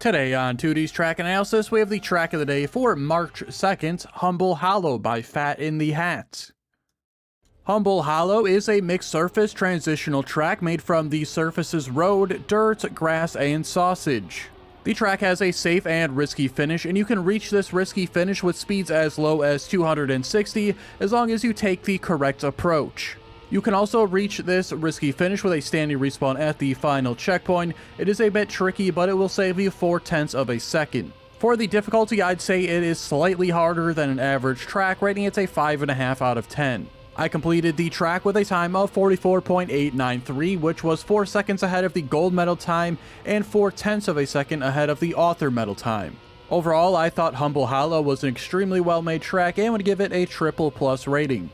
Today on Teuty's track analysis, we have the track of the day for March 2nd, Humble Hollow by Fat in the Hat. Humble Hollow is a mixed surface transitional track made from the surfaces road, dirt, grass, and sausage. The track has a safe and risky finish, and you can reach this risky finish with speeds as low as 260 as long as you take the correct approach. You can also reach this risky finish with a standing respawn at the final checkpoint. It is a bit tricky, but it will save you 0.4 of a second. For the difficulty, I'd say it is slightly harder than an average track, rating it a 5.5 out of 10. I completed the track with a time of 44.893, which was 4 seconds ahead of the gold medal time and 0.4 of a second ahead of the author medal time. Overall, I thought Humble Hollow was an extremely well-made track and would give it a triple+ rating.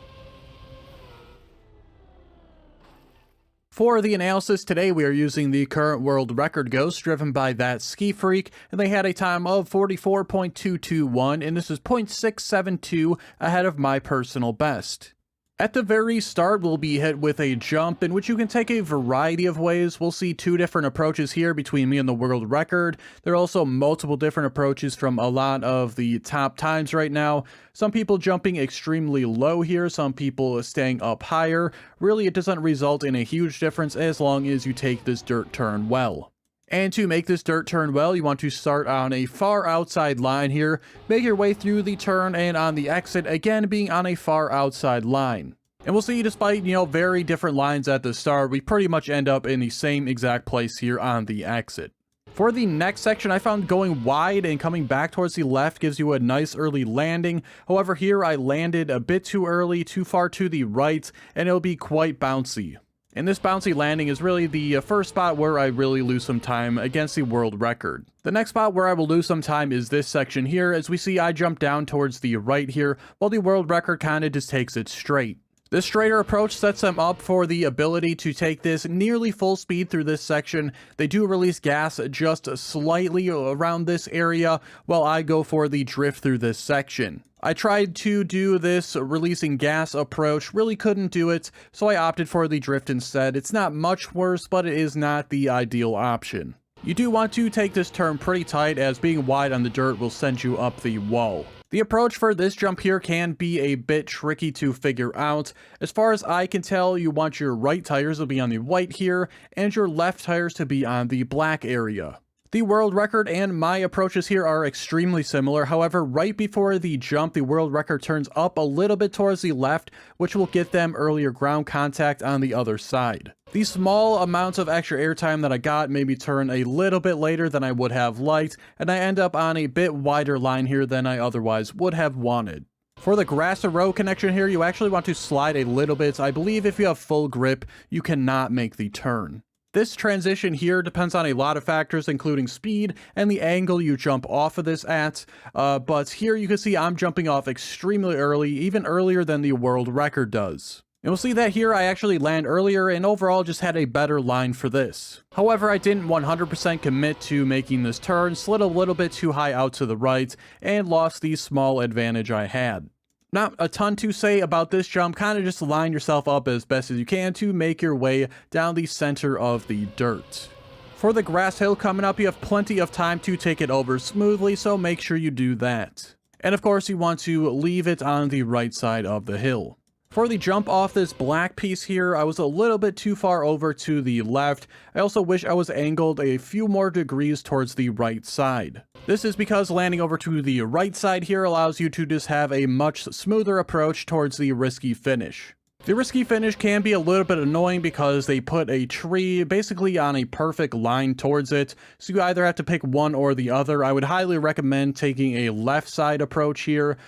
For the analysis today, we are using the current world record ghost driven by That Ski Freak, and they had a time of 44.221, and this is 0.672 ahead of my personal best. At the very start, we'll be hit with a jump in which you can take a variety of ways. We'll see two different approaches here between me and the world record. There are also multiple different approaches from a lot of the top times right now. Some people jumping extremely low here, some people staying up higher. Really, it doesn't result in a huge difference as long as you take this dirt turn well. And to make this dirt turn well, you want to start on a far outside line here, make your way through the turn, and on the exit, again being on a far outside line. And we'll see, despite, very different lines at the start, we pretty much end up in the same exact place here on the exit. For the next section, I found going wide and coming back towards the left gives you a nice early landing. However, here I landed a bit too early, too far to the right, and it'll be quite bouncy. And this bouncy landing is really the first spot where I really lose some time against the world record. The next spot where I will lose some time is this section here. As we see, I jump down towards the right here, while the world record kind of just takes it straight. This straighter approach sets them up for the ability to take this nearly full speed through this section. They do release gas just slightly around this area, while I go for the drift through this section. I tried to do this releasing gas approach, really couldn't do it, so I opted for the drift instead. It's not much worse, but it is not the ideal option. You do want to take this turn pretty tight, as being wide on the dirt will send you up the wall. The approach for this jump here can be a bit tricky to figure out. As far as I can tell, you want your right tires to be on the white here, and your left tires to be on the black area. The world record and my approaches here are extremely similar. However, right before the jump, the world record turns up a little bit towards the left, which will get them earlier ground contact on the other side. The small amounts of extra airtime that I got made me turn a little bit later than I would have liked, and I end up on a bit wider line here than I otherwise would have wanted. For the grass to road connection here, you actually want to slide a little bit. I believe if you have full grip, you cannot make the turn. This transition here depends on a lot of factors, including speed and the angle you jump off of this at, but here you can see I'm jumping off extremely early, even earlier than the world record does. And we'll see that here I actually land earlier and overall just had a better line for this. However, I didn't 100% commit to making this turn, slid a little bit too high out to the right, and lost the small advantage I had. Not a ton to say about this jump, kind of just line yourself up as best as you can to make your way down the center of the dirt. For the grass hill coming up, you have plenty of time to take it over smoothly, so make sure you do that. And of course, you want to leave it on the right side of the hill. For the jump off this black piece here, I was a little bit too far over to the left. I also wish I was angled a few more degrees towards the right side. This is because landing over to the right side here allows you to just have a much smoother approach towards the risky finish. The risky finish can be a little bit annoying because they put a tree basically on a perfect line towards it, so you either have to pick one or the other. I would highly recommend taking a left side approach here.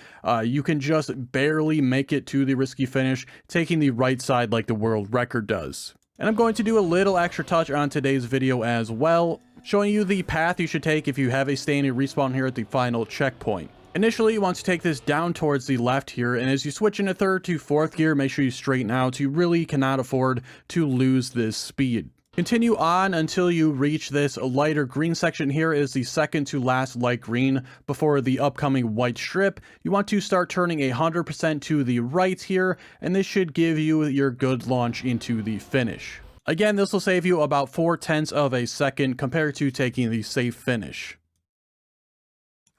You can just barely make it to the risky finish, taking the right side like the world record does. And I'm going to do a little extra touch on today's video as well, showing you the path you should take if you have a standing respawn here at the final checkpoint. Initially, you want to take this down towards the left here, and as you switch into third to fourth gear, make sure you straighten out. You really cannot afford to lose this speed. Continue on until you reach this lighter green section here. Is the second to last light green before the upcoming white strip. You want to start turning 100% to the right here, and this should give you your good launch into the finish. Again, this will save you about 0.4 of a second compared to taking the safe finish.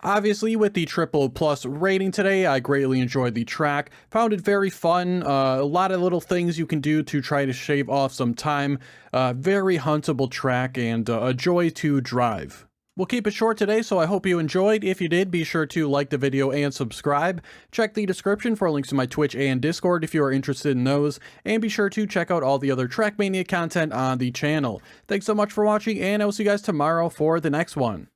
Obviously, with the triple plus rating today, I greatly enjoyed the track, found it very fun, a lot of little things you can do to try to shave off some time, very huntable track, and a joy to drive. We'll keep it short today, so I hope you enjoyed. If you did, be sure to like the video and subscribe. Check the description for links to my Twitch and Discord if you are interested in those, and be sure to check out all the other Trackmania content on the channel. Thanks so much for watching, and I will see you guys tomorrow for the next one.